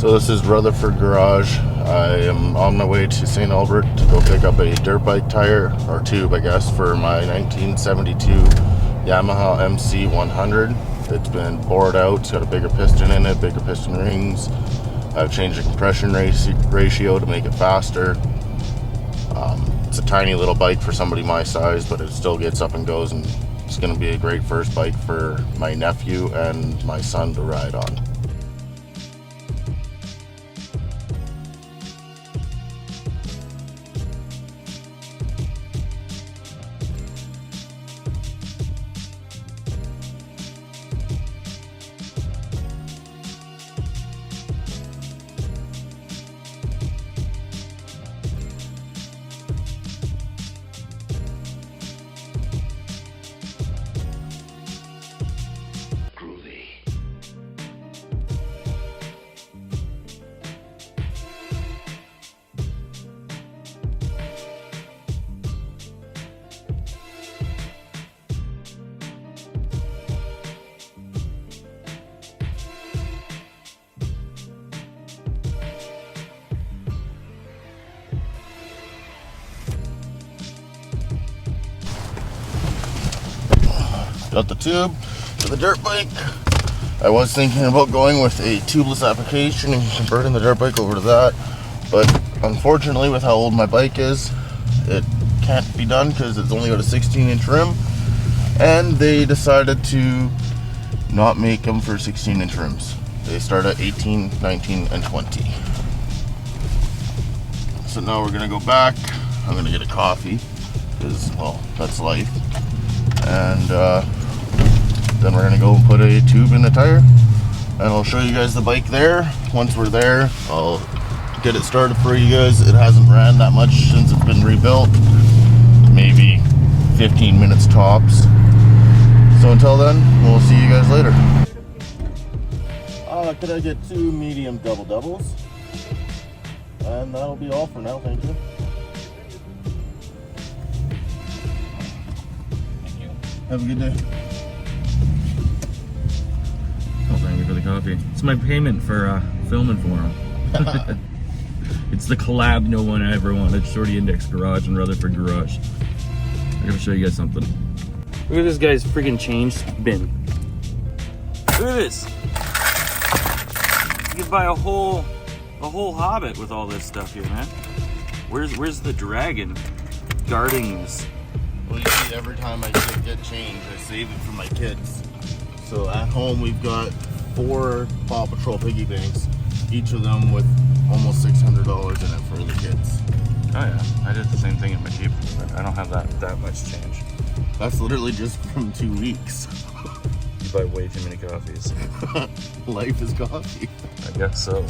So this is Rutherford Garage. I am on my way to St. Albert to go pick up a dirt bike tire, or tube I guess, for my 1972 Yamaha MC 100. It's been bored out, it's got a bigger piston in it, bigger piston rings. I've changed the compression ratio to make it faster. It's a tiny little bike for somebody my size, but it still gets up and goes, and it's going to be a great first bike for my nephew and my son to ride on. Got the tube for the dirt bike. I was thinking about going with a tubeless application and converting the dirt bike over to that, but unfortunately with how old my bike is, it can't be done because it's only got a 16-inch rim, and they decided to not make them for 16-inch rims. They start at 18, 19, and 20. So now we're gonna go back. I'm gonna get a coffee because, well, that's life. And then we're gonna go and put a tube in the tire, and I'll show you guys the bike there. Once we're there, I'll get it started for you guys. It hasn't ran that much since it's been rebuilt, maybe 15 minutes tops. So until then, we'll see you guys later. Could I get 2 medium double doubles? And that'll be all for now, thank you. Have a good day. Oh, thank you for the coffee. It's my payment for filming for him. It's the collab no one ever wanted. Shorty Index Garage and Rutherford Garage. I'm gonna show you guys something. Look at this guy's freaking change bin. Look at this. You could buy a whole Hobbit with all this stuff here, man. Where's the dragon guarding this? Well, you see, every time I get change, I save it for my kids. So at home, we've got 4 Paw Patrol piggy banks, each of them with almost $600 in it for the kids. Oh yeah, I did the same thing at my Jeep, but I don't have that much change. That's literally just from 2 weeks. You buy way too many coffees. Life is coffee. I guess so.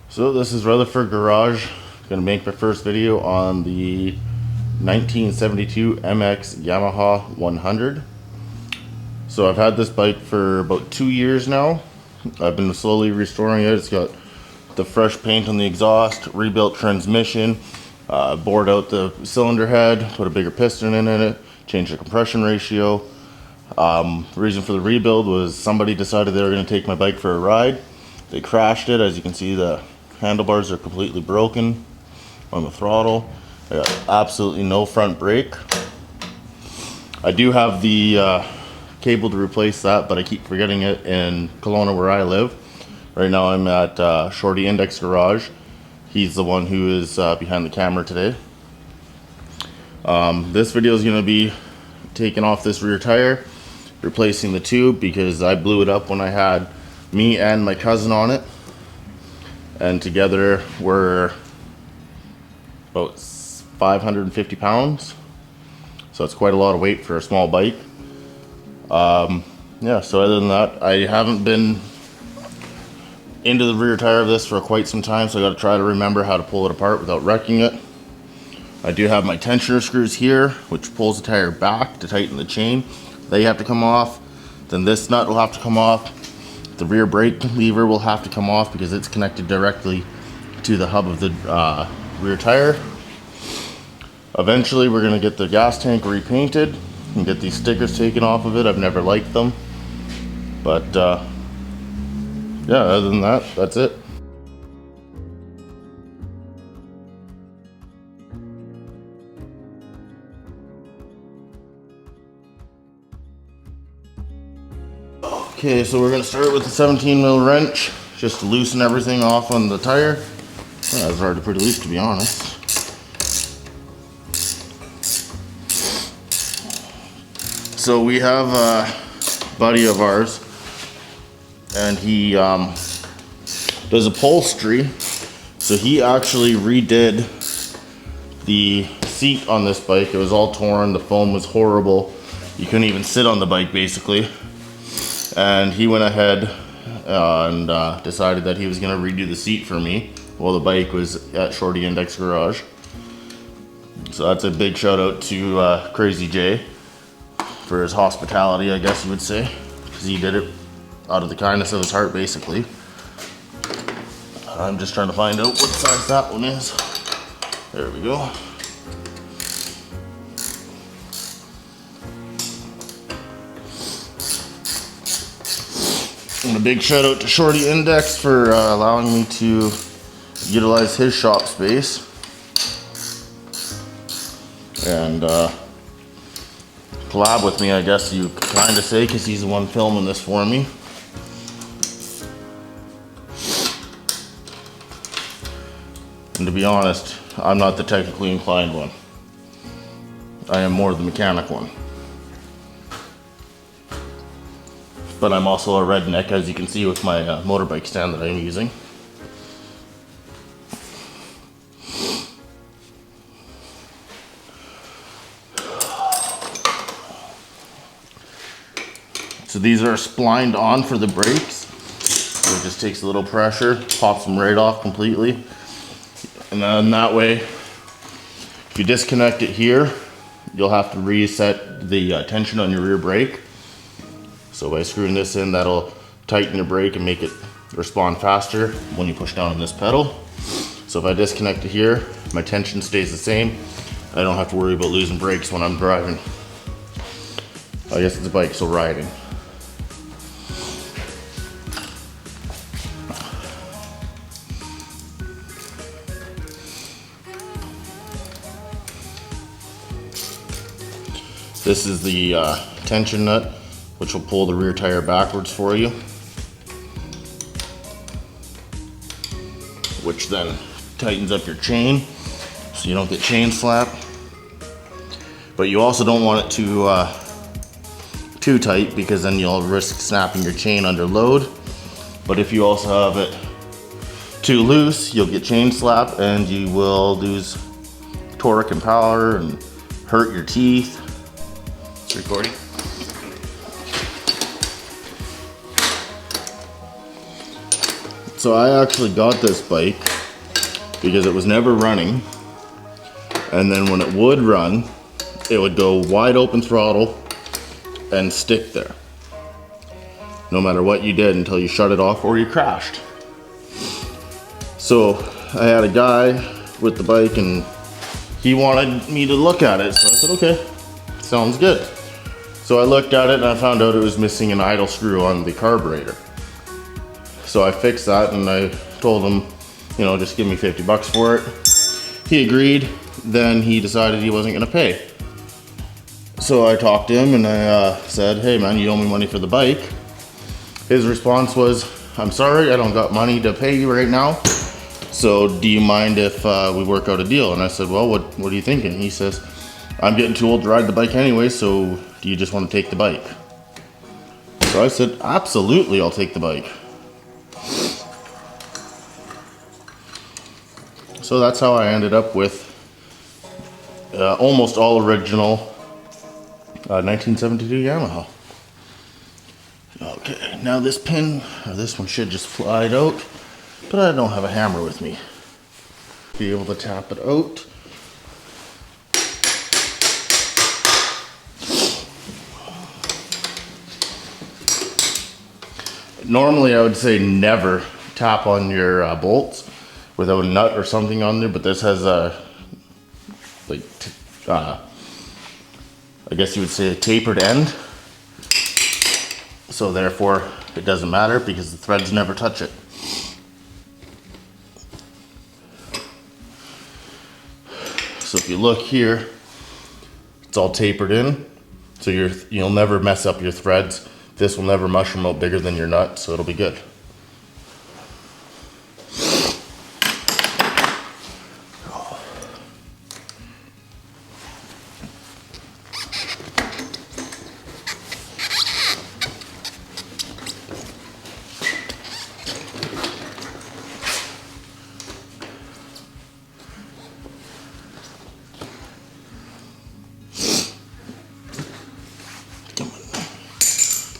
So this is Rutherford Garage. Gonna make my first video on the 1972 MX Yamaha 100. So I've had this bike for about 2 years now. I've been slowly restoring it. It's got the fresh paint on the exhaust, rebuilt transmission, bored out the cylinder head, put a bigger piston in it, changed the compression ratio. The reason for the rebuild was somebody decided they were gonna take my bike for a ride. They crashed it. As you can see, the handlebars are completely broken on the throttle. I got absolutely no front brake. I do have the cable to replace that, but I keep forgetting it in Kelowna where I live. Right now I'm at Shorty Index Garage. He's the one who is behind the camera today. This video is going to be taking off this rear tire, replacing the tube because I blew it up when I had me and my cousin on it. And together we're about 550 pounds, so it's quite a lot of weight for a small bike. Yeah, so other than that, I haven't been into the rear tire of this for quite some time, so I got to try to remember how to pull it apart without wrecking it. I do have my tensioner screws here, which pulls the tire back to tighten the chain. They have to come off. Then this nut will have to come off. The rear brake lever will have to come off because it's connected directly to the hub of the rear tire. Eventually we're gonna get the gas tank repainted and get these stickers taken off of it. I've never liked them. But yeah, other than that, that's it. Okay, so we're gonna start with the 17 mil wrench, just to loosen everything off on the tire. Yeah, it's already pretty loose, to be honest. So we have a buddy of ours, and he does upholstery. So he actually redid the seat on this bike. It was all torn, the foam was horrible. You couldn't even sit on the bike, basically. And he went ahead and decided that he was gonna redo the seat for me while the bike was at Shorty Index Garage. So that's a big shout out to Crazy J for his hospitality, I guess you would say, because he did it out of the kindness of his heart, basically. I'm just trying to find out what size that one is. There we go. And a big shout out to Shorty Index for allowing me to utilize his shop space. And collab with me, I guess you could kind of say, because he's the one filming this for me. And to be honest, I'm not the technically inclined one. I am more the mechanic one. But I'm also a redneck, as you can see with my motorbike stand that I'm using. So these are splined on for the brakes. So it just takes a little pressure, pops them right off completely. And then that way, if you disconnect it here, you'll have to reset the tension on your rear brake. So by screwing this in, that'll tighten your brake and make it respond faster when you push down on this pedal. So if I disconnect it here, my tension stays the same. I don't have to worry about losing brakes when I'm driving. I guess it's a bike, so riding. This is the tension nut, which will pull the rear tire backwards for you, which then tightens up your chain so you don't get chain slap. But you also don't want it too tight, because then you'll risk snapping your chain under load. But if you also have it too loose, you'll get chain slap and you will lose torque and power and hurt your teeth. It's recording. So I actually got this bike because it was never running, and then when it would run, it would go wide open throttle and stick there, no matter what you did, until you shut it off or you crashed. So I had a guy with the bike and he wanted me to look at it, so I said, okay, sounds good. So I looked at it and I found out it was missing an idle screw on the carburetor. So I fixed that and I told him, you know, just give me 50 bucks for it. He agreed. Then he decided he wasn't gonna pay. So I talked to him and I said, hey man, you owe me money for the bike. His response was, I'm sorry, I don't got money to pay you right now. So do you mind if we work out a deal? And I said, well, what are you thinking? He says, I'm getting too old to ride the bike anyway, so do you just want to take the bike? So I said, absolutely, I'll take the bike. So that's how I ended up with almost all original 1972 Yamaha. Okay, now this pin, or this one should just slide out, but I don't have a hammer with me. Be able to tap it out. Normally I would say never tap on your bolts without a nut or something on there, but this has like I guess you would say a tapered end. So therefore it doesn't matter because the threads never touch it. So if you look here, it's all tapered in. So you'll never mess up your threads. This will never mushroom out bigger than your nut, so it'll be good.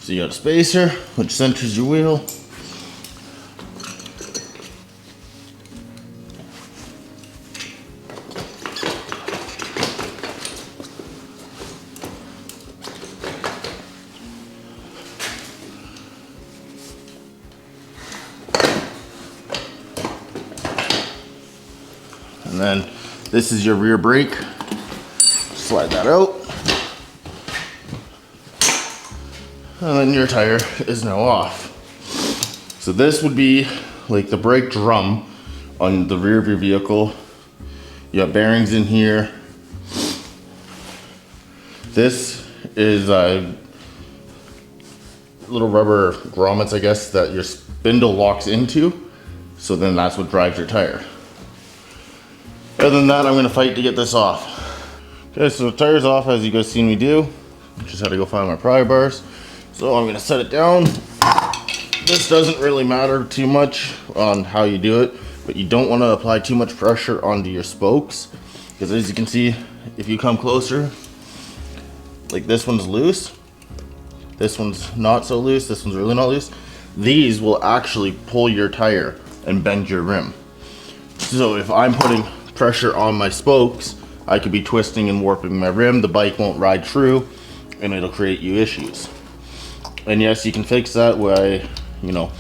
So you got a spacer, which centers your wheel. And then this is your rear brake. Slide that out. And then your tire is now off. So this would be like the brake drum on the rear of your vehicle. You have bearings in here. This is little rubber grommets, I guess, that your spindle locks into. So then that's what drives your tire. Other than that, I'm gonna fight to get this off. Okay, so the tire's off as you guys seen me do. Just had to go find my pry bars. So I'm gonna set it down. This doesn't really matter too much on how you do it, but you don't wanna apply too much pressure onto your spokes, because as you can see, if you come closer, like this one's loose, this one's not so loose, this one's really not loose. These will actually pull your tire and bend your rim. So if I'm putting pressure on my spokes, I could be twisting and warping my rim, the bike won't ride true, and it'll create you issues. And yes, you can fix that by, you know,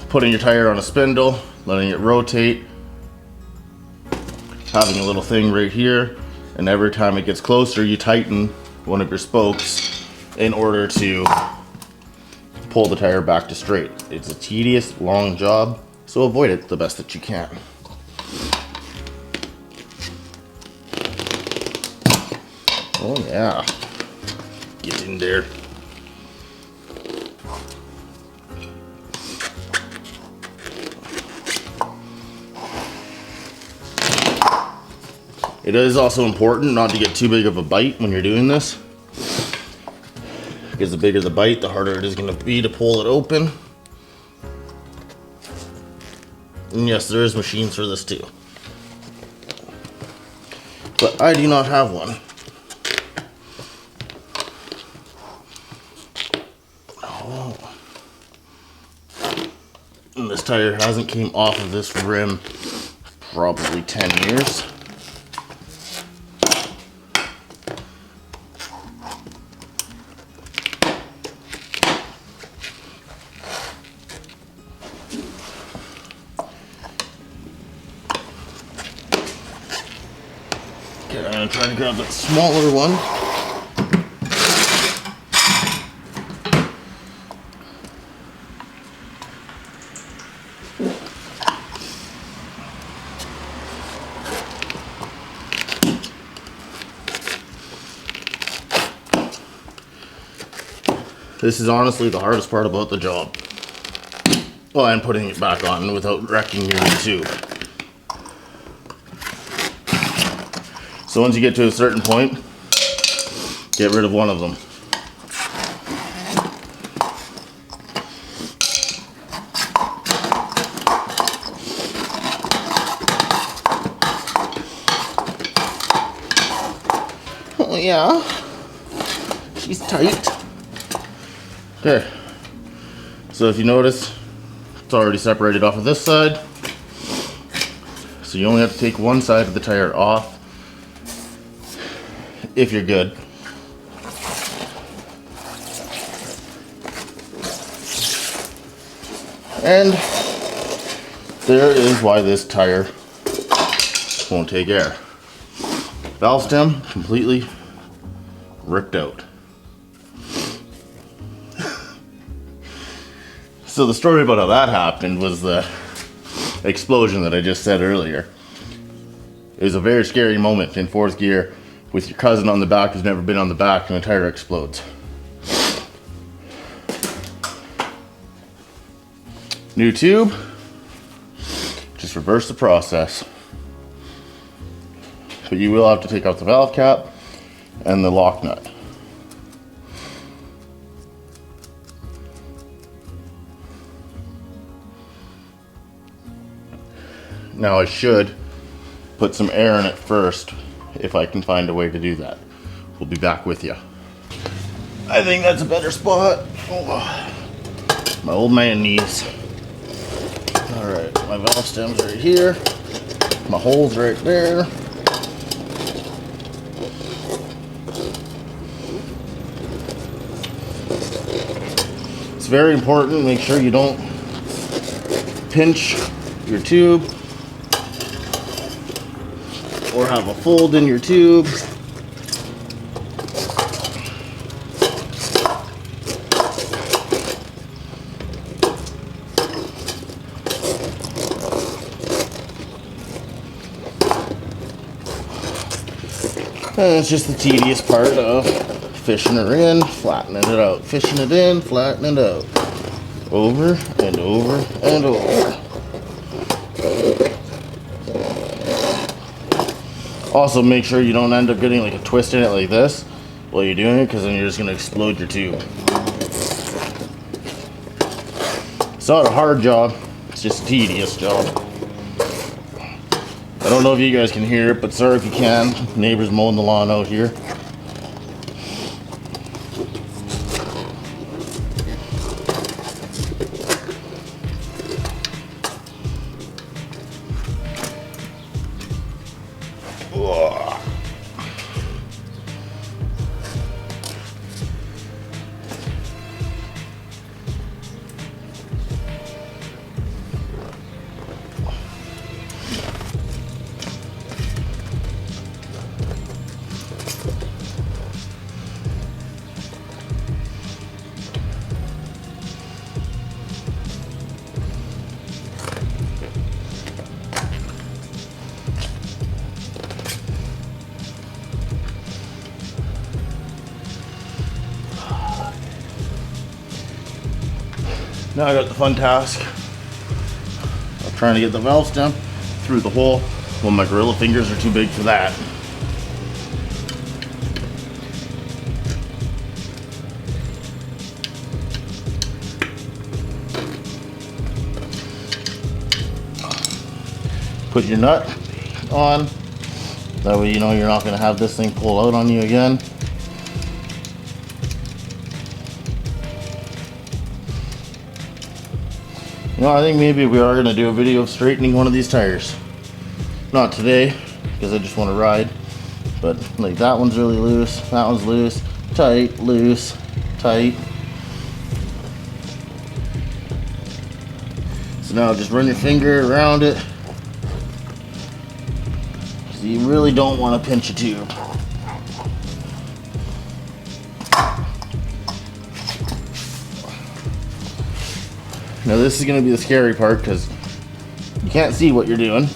putting your tire on a spindle, letting it rotate, having a little thing right here, and every time it gets closer, you tighten one of your spokes in order to pull the tire back to straight. It's a tedious, long job, so avoid it the best that you can. Oh yeah, get in there. It is also important not to get too big of a bite when you're doing this, because the bigger the bite, the harder it is going to be to pull it open. And yes, there is machines for this too, but I do not have one. Oh. And this tire hasn't came off of this rim probably 10 years. Okay, I'm gonna try to grab that smaller one. This is honestly the hardest part about the job. Well, and putting it back on without wrecking your tube. So once you get to a certain point, get rid of one of them. Oh yeah, she's tight. Okay, so if you notice, it's already separated off of this side. So you only have to take one side of the tire off if you're good. And there is why this tire won't take air. Valve stem completely ripped out. So the story about how that happened was the explosion that I just said earlier. It was a very scary moment in fourth gear with your cousin on the back who's never been on the back and the tire explodes. New tube, just reverse the process. But you will have to take out the valve cap and the lock nut. Now I should put some air in it first if I can find a way to do that. We'll be back with you. I think that's a better spot. Oh, my old man knees. Alright, my valve stem's right here. My hole's right there. It's very important, make sure you don't pinch your tube or have a fold in your tube. And it's just the tedious part of fishing her in, flattening it out. Fishing it in, flattening it out. Over and over and over. Also, make sure you don't end up getting like a twist in it like this while you're doing it, because then you're just going to explode your tube. It's not a hard job, it's just a tedious job. I don't know if you guys can hear it, but sorry if you can. Neighbors mowing the lawn out here. Now I got the fun task of trying to get the valve stem through the hole when my gorilla fingers are too big for that. Put your nut on, that way you know you're not going to have this thing pull out on you again. You know, I think maybe we are going to do a video of straightening one of these tires. Not today, because I just want to ride. But like that one's really loose, that one's loose, tight, loose, tight. So now just run your finger around it. So you really don't want to pinch a tube. Now this is going to be the scary part because you can't see what you're doing.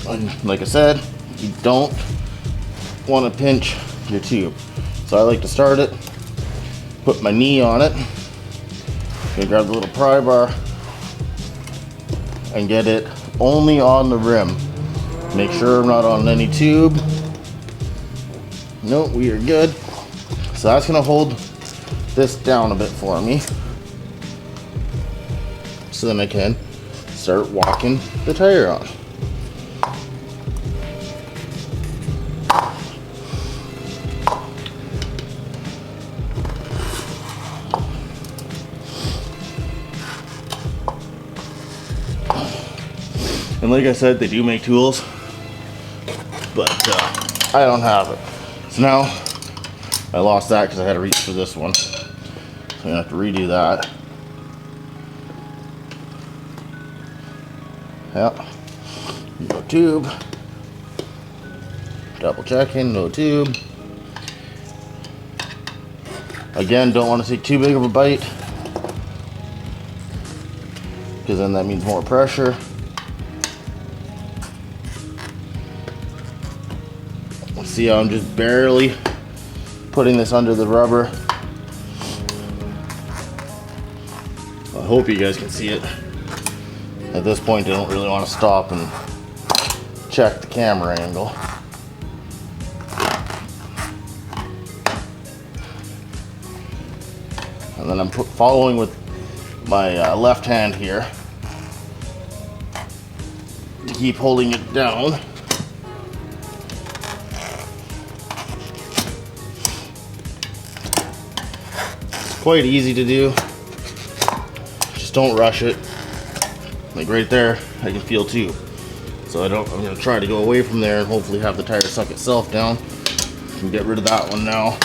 And like I said, you don't want to pinch your tube. So I like to start it, put my knee on it, and grab the little pry bar and get it only on the rim. Make sure I'm not on any tube. Nope, we are good. So that's going to hold this down a bit for me. So then I can start walking the tire on. And like I said, they do make tools, but I don't have it. So now I lost that because I had to reach for this one. So I'm gonna have to redo that. Yep. Go tube. Double checking, no tube. Again, don't want to take too big of a bite, because then that means more pressure. See how I'm just barely putting this under the rubber. I hope you guys can see it. At this point, I don't really want to stop and check the camera angle. And then I'm following with my left hand here to keep holding it down. It's quite easy to do. Just don't rush it. Like right there, I can feel too. So I'm gonna try to go away from there and hopefully have the tire suck itself down. I can get rid of that one now.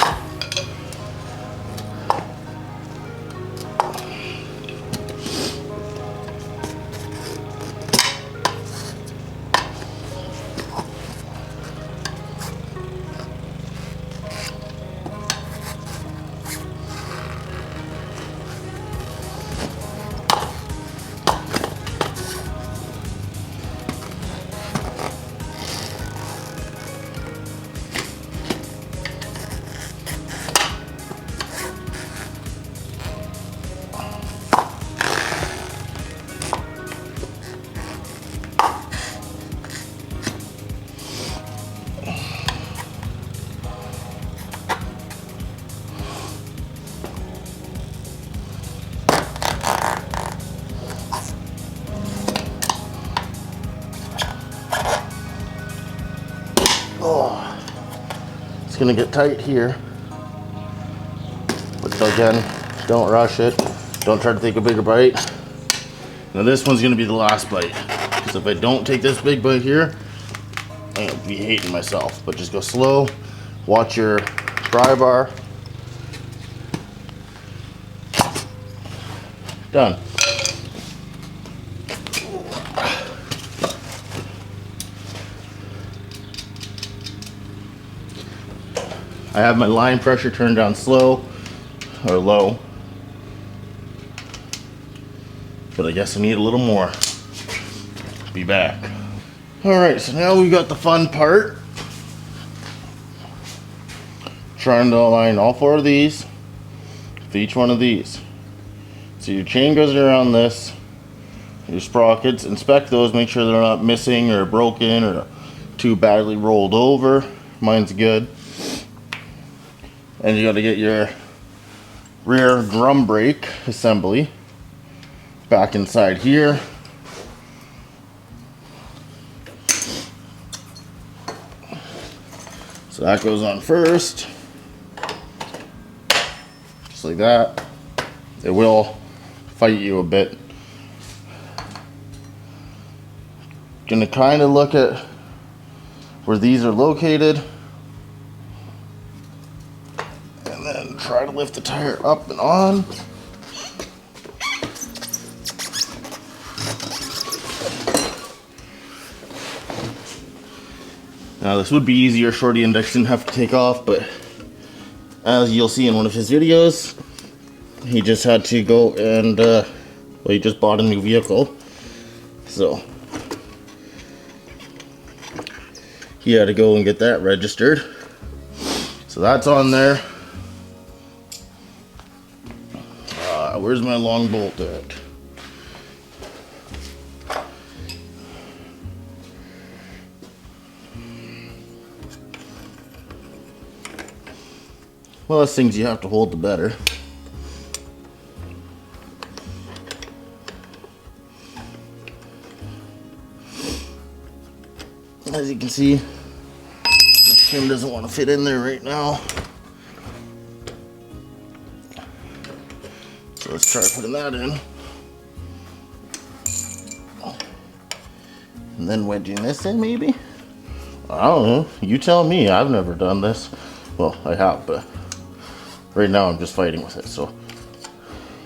It's gonna get tight here, but again, don't rush it. Don't try to take a bigger bite. Now this one's gonna be the last bite, because if I don't take this big bite here, I'm gonna be hating myself. But just go slow, watch your pry bar. Done. I have my line pressure turned down slow or low, but I guess I need a little more. Be back. All right, so now we've got the fun part. Trying to align all 4 of these for each one of these. So your chain goes around this, your sprockets, inspect those, make sure they're not missing or broken or too badly rolled over. Mine's good. And you got to get your rear drum brake assembly back inside here. So that goes on first, just like that. It will fight you a bit. Gonna kind of look at where these are located. Try to lift the tire up and on. Now this would be easier, Shorty Index didn't have to take off, but as you'll see in one of his videos, he just had to go and, well, he just bought a new vehicle, so he had to go and get that registered. So that's on there. Where's my long bolt at? Well, less things you have to hold, the better. As you can see, the shim doesn't want to fit in there right now. So let's try putting that in. And then wedging this in, maybe? I don't know. You tell me. I've never done this. Well, I have, but right now I'm just fighting with it. So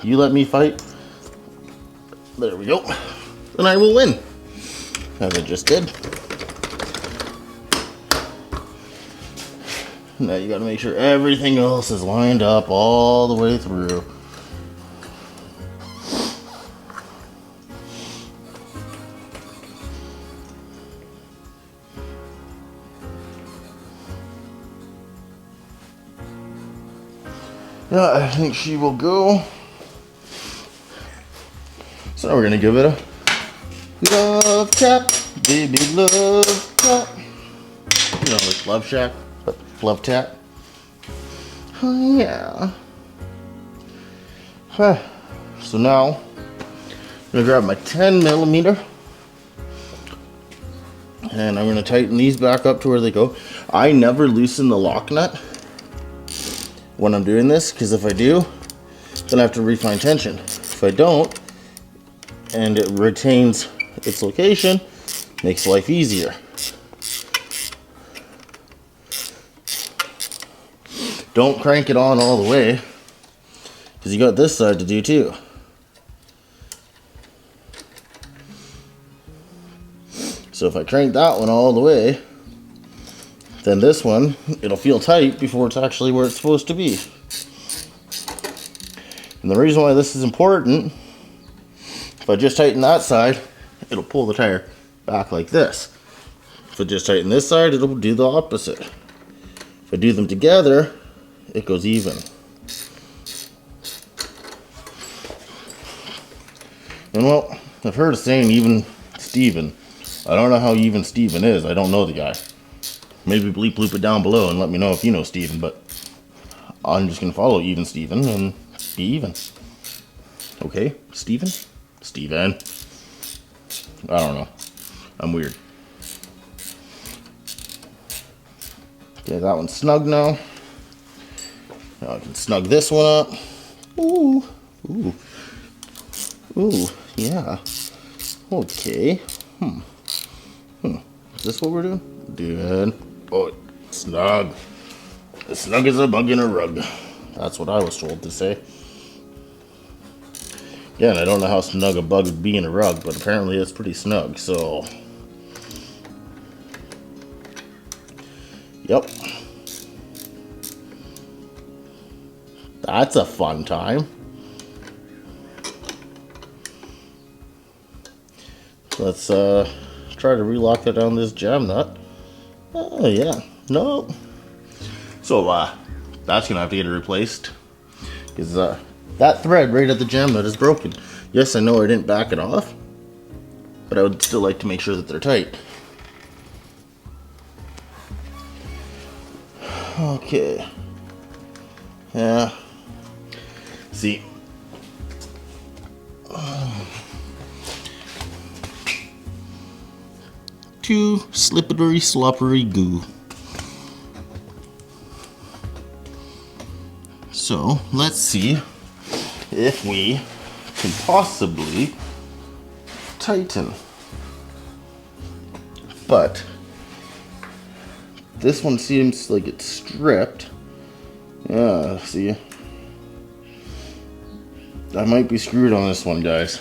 you let me fight. There we go. And I will win. As I just did. Now you gotta make sure everything else is lined up all the way through. Yeah, I think she will go. So now we're gonna give it a love tap, baby love tap. You know, like Love Shack, but love tap. Oh yeah. So now, I'm gonna grab my 10mm and I'm gonna tighten these back up to where they go. I never loosen the lock nut when I'm doing this, because if I do, then I have to refine tension. If I don't, and it retains its location, makes life easier. Don't crank it on all the way, because you got this side to do too. So if I crank that one all the way, then this one, it'll feel tight before it's actually where it's supposed to be. And the reason why this is important, if I just tighten that side, it'll pull the tire back like this. If I just tighten this side, it'll do the opposite. If I do them together, it goes even. And well, I've heard a saying, even Steven. I don't know how even Steven is. I don't know the guy. Maybe bleep bloop it down below and let me know if you know Steven, but I'm just gonna follow even Steven and be even. Okay, Steven? Steven. I don't know. I'm weird. Okay, that one's snug now. Now I can snug this one up. Ooh. Ooh. Ooh, yeah. Okay. Is this what we're doing? Good. Oh, snug. As snug as a bug in a rug. That's what I was told to say. Again, I don't know how snug a bug would be in a rug, but apparently it's pretty snug, so. Yep. That's a fun time. Let's try to relock that down this jam nut. Oh yeah, no. So that's gonna have to get it replaced, because that thread right at the jam nut is broken. Yes, I know I didn't back it off, but I would still like to make sure that they're tight. Okay. Yeah. See. Too slippery, sloppery goo. So, let's see if we can possibly tighten. But this one seems like it's stripped. Yeah, see? I might be screwed on this one, guys.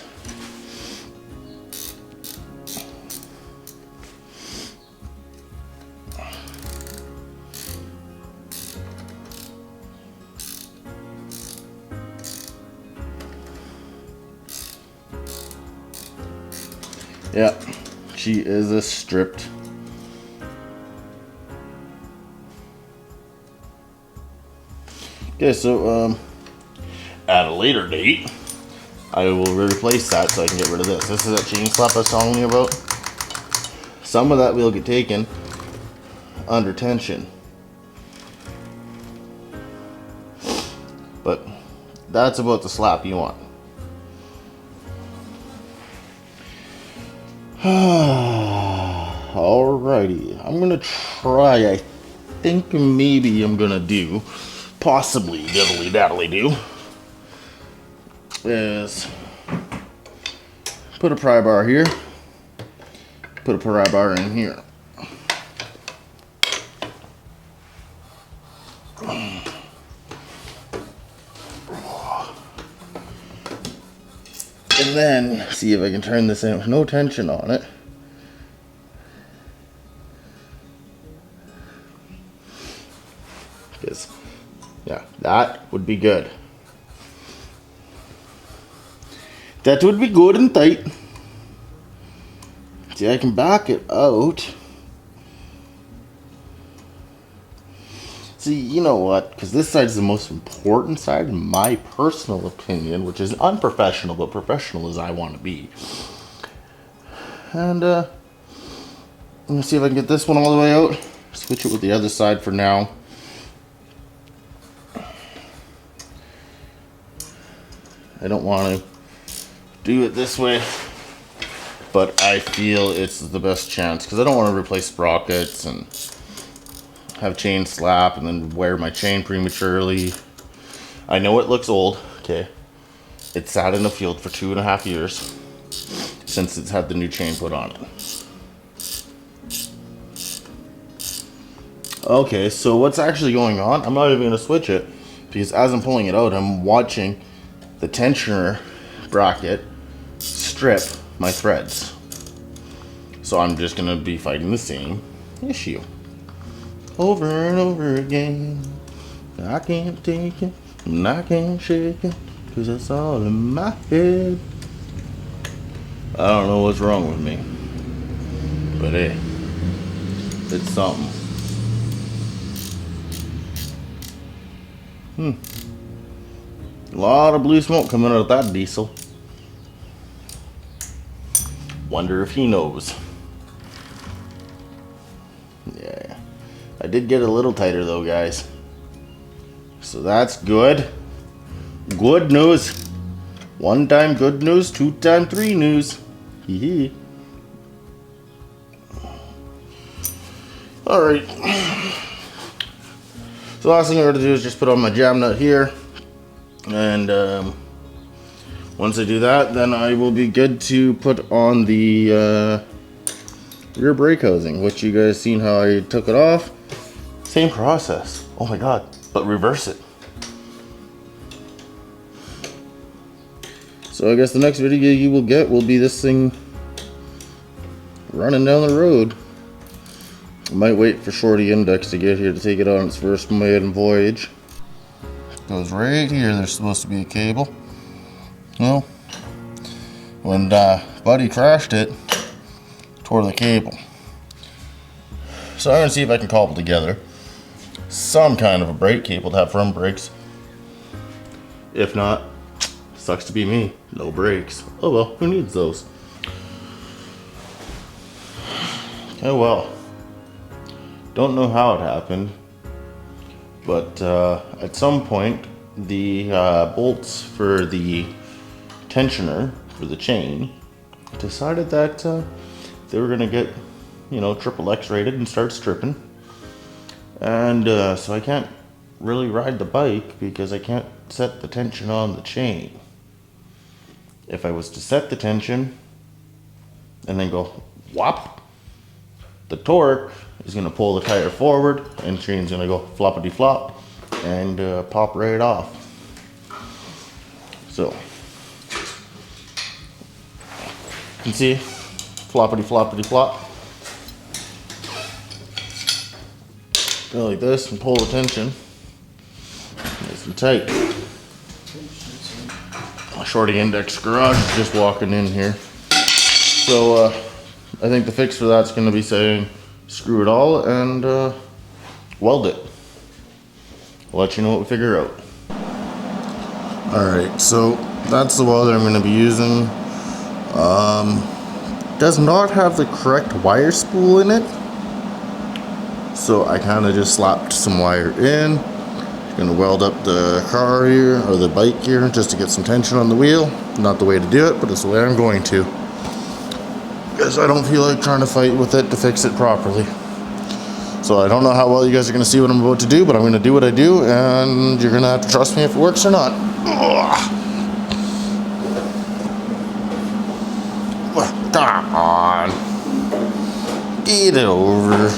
Yeah, she is a stripped. Okay, so at a later date, I will replace that so I can get rid of this. This is that chain slap I was telling you about. Some of that will get taken under tension, but that's about the slap you want. Alrighty, I'm gonna try. I think maybe I'm gonna do, possibly diddly daddly do, is put a pry bar here, put a pry bar in here. And then see if I can turn this in with no tension on it. would be good. That would be good and tight. See, I can back it out. See, you know what? Because this side is the most important side, in my personal opinion, which is unprofessional, but professional as I want to be. And, let me see if I can get this one all the way out. Switch it with the other side for now. I don't want to do it this way, but I feel it's the best chance because I don't want to replace sprockets and have chain slap and then wear my chain prematurely. I know it looks old, okay. It sat in the field for 2.5 years since it's had the new chain put on it. Okay, so what's actually going on? I'm not even going to switch it because as I'm pulling it out, I'm watching the tensioner bracket strip my threads. So I'm just going to be fighting the same issue over and over again. I can't take it and I can't shake it because it's all in my head. I don't know what's wrong with me, but hey, it's something. A lot of blue smoke coming out of that diesel. Wonder if he knows. Yeah, I did get a little tighter though, guys. So that's good. Good news. 1 time good news, 2 time 3 news. Hee hee. Alright. So the last thing I got to do is just put on my jam nut here. And once I do that, then I will be good to put on the rear brake housing, which you guys seen how I took it off. Same process. Oh my god, but reverse it. So I guess the next video you will get will be this thing running down the road. I might wait for Shorty Index to get here to take it on its first maiden voyage. Goes right here. There's supposed to be a cable. Well, when Buddy crashed it, tore the cable. So I'm gonna see if I can cobble together some kind of a brake cable to have front brakes. If not, sucks to be me. No brakes. Oh well, who needs those? Oh well. Don't know how it happened, but at some point the bolts for the tensioner for the chain decided that they were gonna get, you know, XXX rated and start stripping. And so I can't really ride the bike because I can't set the tension on the chain. If I was to set the tension and then go whop, the torque is going to pull the tire forward and the chain's going to go floppity flop and pop right off. So you can see floppity floppity flop. Go like this and pull the tension nice and tight. Shorty Index Garage is just walking in here. So I think the fix for that's going to be saying screw it all and weld it. I'll let you know what we figure out. Alright, so that's the welder I'm going to be using. Does not have the correct wire spool in it. So I kind of just slapped some wire in. Gonna weld up the car here, or the bike here, just to get some tension on the wheel. Not the way to do it, but it's the way I'm going to. Because I don't feel like trying to fight with it to fix it properly. So I don't know how well you guys are gonna see what I'm about to do, but I'm gonna do what I do, and you're gonna have to trust me if it works or not. Ugh. Come on. Get it over.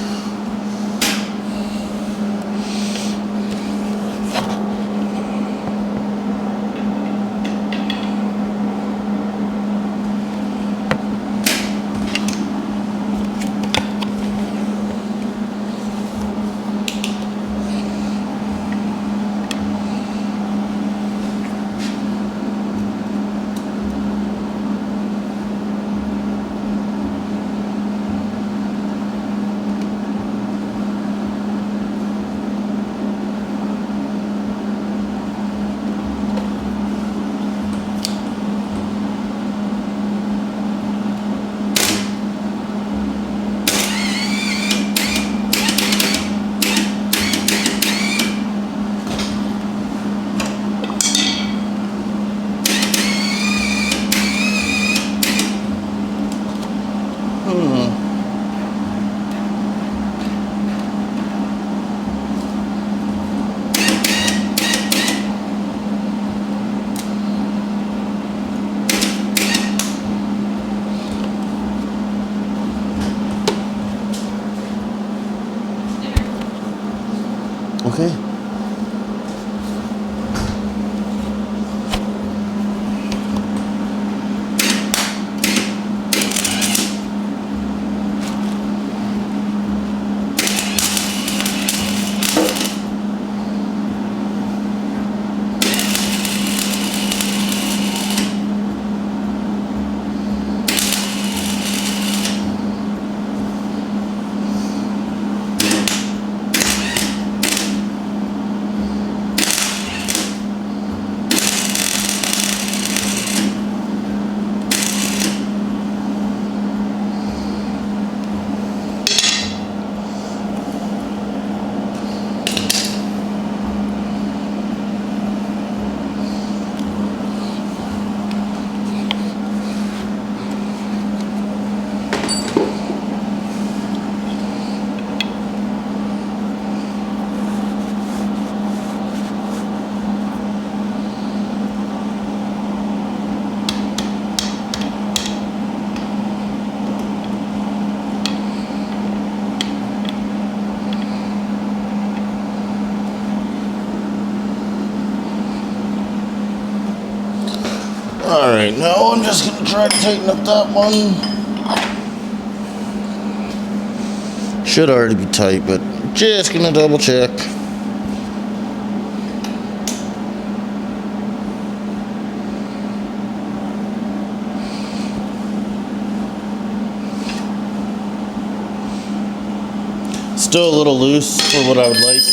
Alright, now I'm just going to try to tighten up that one. Should already be tight, but just going to double check. Still a little loose for what I would like,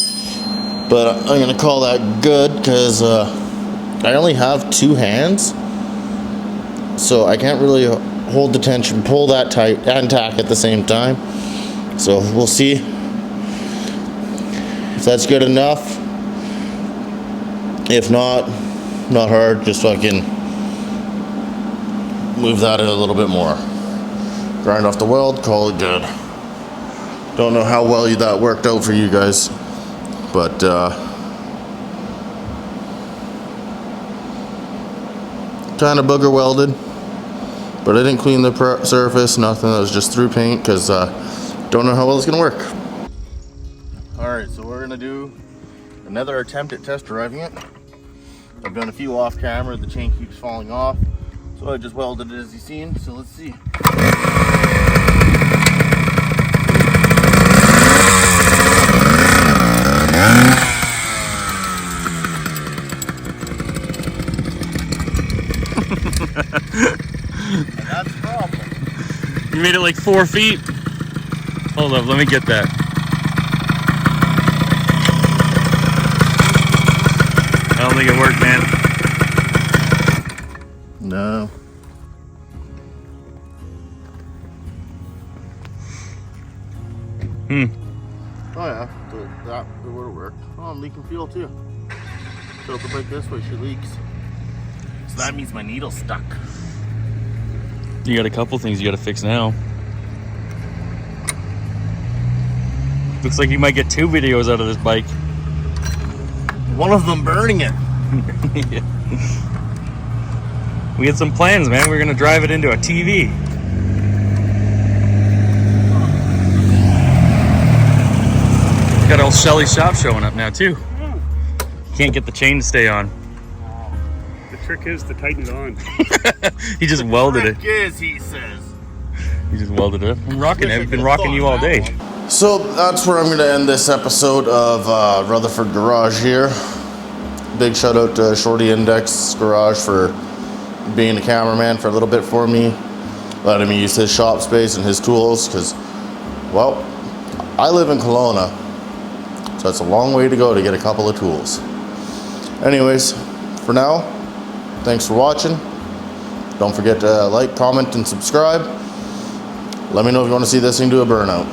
but I'm going to call that good because I only have 2 hands, so I can't really hold the tension, pull that tight, and tack at the same time. So we'll see if that's good enough. If not hard, just fucking move that in a little bit more. Grind off the weld, call it good. Don't know how well that worked out for you guys, but kind of booger welded, but I didn't clean the surface, nothing. That was just through paint because don't know how well it's gonna work. Alright, so we're gonna do another attempt at test driving it. I've done a few off camera, the chain keeps falling off, so I just welded it as you've seen, so let's see. That's the problem. You made it like 4 feet. Hold up, let me get that. I don't think it worked, man. No. Oh yeah, that would have worked. Oh, I'm leaking fuel too. Tilt the bike this way, she leaks. So that means my needle's stuck. You got a couple things you got to fix now. Looks like you might get 2 videos out of this bike. One of them burning it. Yeah. We had some plans, man. We're gonna drive it into a TV. Got old Shelly's shop showing up now too. Can't get the chain to stay on. The trick is to tighten it on. He just welded it. Trick is, he says. He just welded it. I'm rocking it. I've been rocking you all day. So that's where I'm going to end this episode of Rutherford Garage here. Big shout out to Shorty Index Garage for being a cameraman for a little bit for me, letting me use his shop space and his tools because, well, I live in Kelowna, so it's a long way to go to get a couple of tools. Anyways, for now, thanks for watching. Don't forget to like, comment, and subscribe. Let me know if you want to see this thing do a burnout.